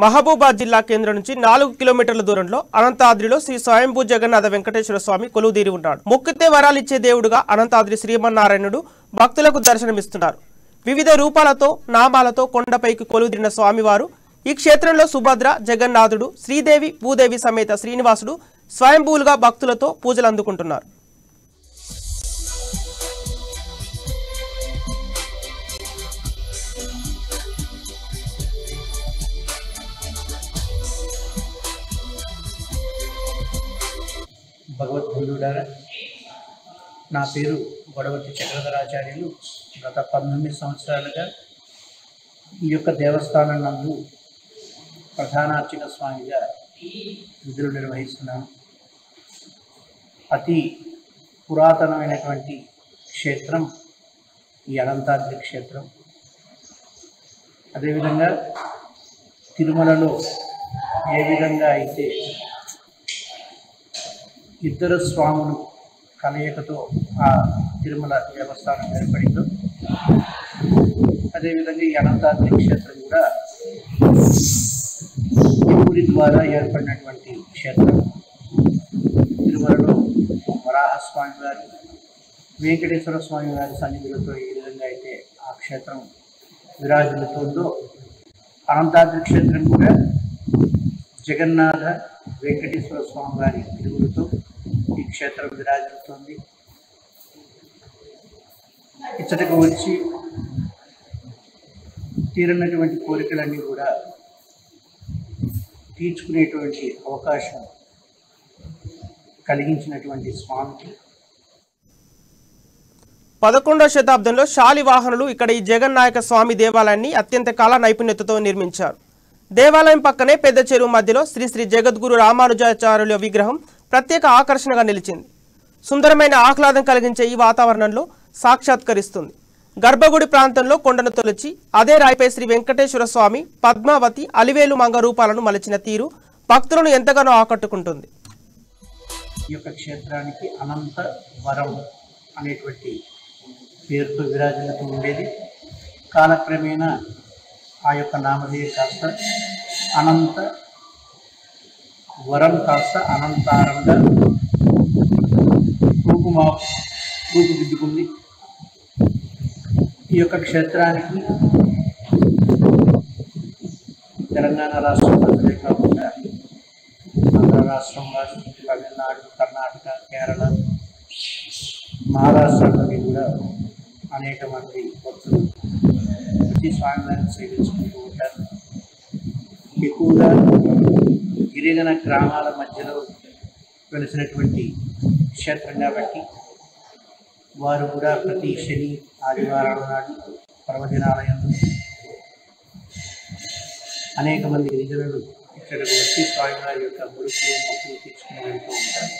మహబూబాద్ జిల్లా కేంద్రం నుంచి 4 కిలోమీటర్ల దూరంలో అనంతాద్రిలో శ్రీ స్వయంభూ జగన్నాథ వెంకటేశ్వర స్వామి కొలువుదీరి ఉన్నాడు. మొక్కితే వరాలిచ్చే దేవుడుగా అనంతాద్రి శ్రీమన్నారాయణుడు భక్తులకు దర్శనమిస్తున్నారు. వివిధ రూపాలతో నామాలతో కొండపైకి కొలువుదీరిన స్వామివారు ఈ క్షేత్రంలో సుభద్ర, జగన్నాథుడు, శ్రీదేవి, భూదేవి సమేత శ్రీనివాసుడు స్వయంభూలుగా భక్తులతో పూజలు అందుకుంటున్నారు. భగవద్బంధువులారా, నా పేరు గొడవర్తి చక్రధరాచార్యులు. గత 19 సంవత్సరాలుగా ఈ యొక్క దేవస్థానం నందు ప్రధానార్చక స్వామిగా విధులు నిర్వహిస్తున్నాను. అతి పురాతనమైనటువంటి క్షేత్రం ఈ అనంతాద్రి క్షేత్రం. అదేవిధంగా తిరుమలలో ఏ విధంగా అయితే ఇద్దరు స్వాములు కలయికతో ఆ తిరుమల దేవస్థానం ఏర్పడిందో, అదేవిధంగా ఈ అనంతాద్రి క్షేత్రం కూడా దేవుడి ద్వారా ఏర్పడినటువంటి క్షేత్రం. తిరుమలలో వరాహస్వామి వారి, వెంకటేశ్వర స్వామి వారి సన్నిధులతో ఏ విధంగా అయితే ఆ క్షేత్రం విరాజిల్లుతుందో, అనంతాద్రి క్షేత్రం కూడా జగన్నాథ వెంకటేశ్వర స్వామి వారి తిరుగులతో ఈ క్షేత్రం విరాజిల్లుతుంది. ఇచ్చటకు వచ్చి తీరనటువంటి కోరికలన్నీ కూడా తీర్చుకునేటువంటి అవకాశం కలిగించినటువంటి స్వామికి 11వ శతాబ్దంలో శాలివాహనులు ఇక్కడ ఈ జగన్నాయక స్వామి దేవాలయాన్ని అత్యంత కళా నైపుణ్యతతో నిర్మించారు. దేవాలయం పక్కనే పెద్ద చెరువు మధ్యలో శ్రీ శ్రీ జగద్గురు రామానుజాచార్యుల విగ్రహం ప్రత్యేక ఆకర్షణగా నిలిచింది. సుందరమైన ఆహ్లాదం కలిగించే ఈ వాతావరణంలో సాక్షాత్కరిస్తుంది. గర్భగుడి ప్రాంతంలో కొండను తొలచి అదే రాయిపై శ్రీ వెంకటేశ్వర స్వామి, పద్మావతి, అలివేలు మంగ రూపాలను మలిచిన తీరు భక్తులను ఎంతగానో ఆకట్టుకుంటుంది. ఈ యొక్క క్షేత్రానికి అనంత వరం అనేటువంటి పేరుతో విరాజిల్లుతూ ఉండేది. కాలక్రమేణా ఆ యొక్క నామధేయం కాస్త అనంత వరం కాస్త అనంతారంగా రూపుదిద్దుకుంది. ఈ యొక్క క్షేత్రానికి తెలంగాణ రాష్ట్రం ప్రజలే కాకుండా ఆంధ్ర రాష్ట్రం, తమిళనాడు, కర్ణాటక, కేరళ, మహారాష్ట్రలోని కూడా అనేక మంది భక్తులు ప్రతి స్వామివారిని సేవించుకుంటూ ఉంటారు. ఎక్కువగా గిరిజన గ్రామాల మధ్యలో వెలిసినటువంటి క్షేత్రం కాబట్టి వారు కూడా ప్రతి శని, ఆదివారం నాడు పర్వదినాలయంలో అనేక మంది గిరిజనులు ఇక్కడికి వచ్చి స్వామివారి యొక్క ముడుపులు, మొక్కులు తీర్చుకుని వెళ్తూ ఉంటారు.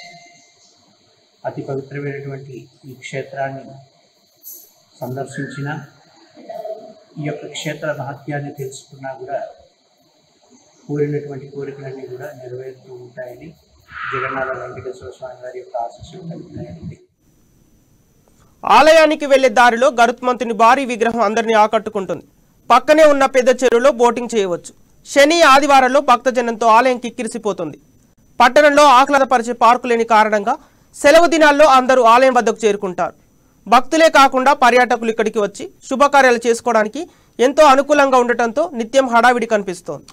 అతి పవిత్రమైనటువంటి ఈ క్షేత్రాన్ని సందర్శించిన, ఈ యొక్క క్షేత్ర మహత్యాన్ని తెలుసుకున్నా కూడా కోరినటువంటి కోరికలన్నీ కూడా నెరవేరుతూ ఉంటాయని జగన్నాథ వెంకటేశ్వర స్వామి వారి యొక్క ఆశీస్సులు కలుగుతాయని. ఆలయానికి వెళ్లే దారిలో గరుత్మంతుని భారీ విగ్రహం అందరినీ ఆకట్టుకుంటుంది. పక్కనే ఉన్న పెద్ద చెరువులో బోటింగ్ చేయవచ్చు. శని, ఆదివారాల్లో భక్తజనంతో ఆలయం కిక్కిరిసిపోతుంది. పట్టణంలో ఆహ్లాదపరిచే పార్కు లేని కారణంగా సెలవు దినాల్లో అందరూ ఆలయం వద్దకు చేరుకుంటారు. భక్తులే కాకుండా పర్యాటకులు ఇక్కడికి వచ్చి శుభకార్యాలు చేసుకోవడానికి ఎంతో అనుకూలంగా ఉండటంతో నిత్యం హడావిడి కనిపిస్తోంది.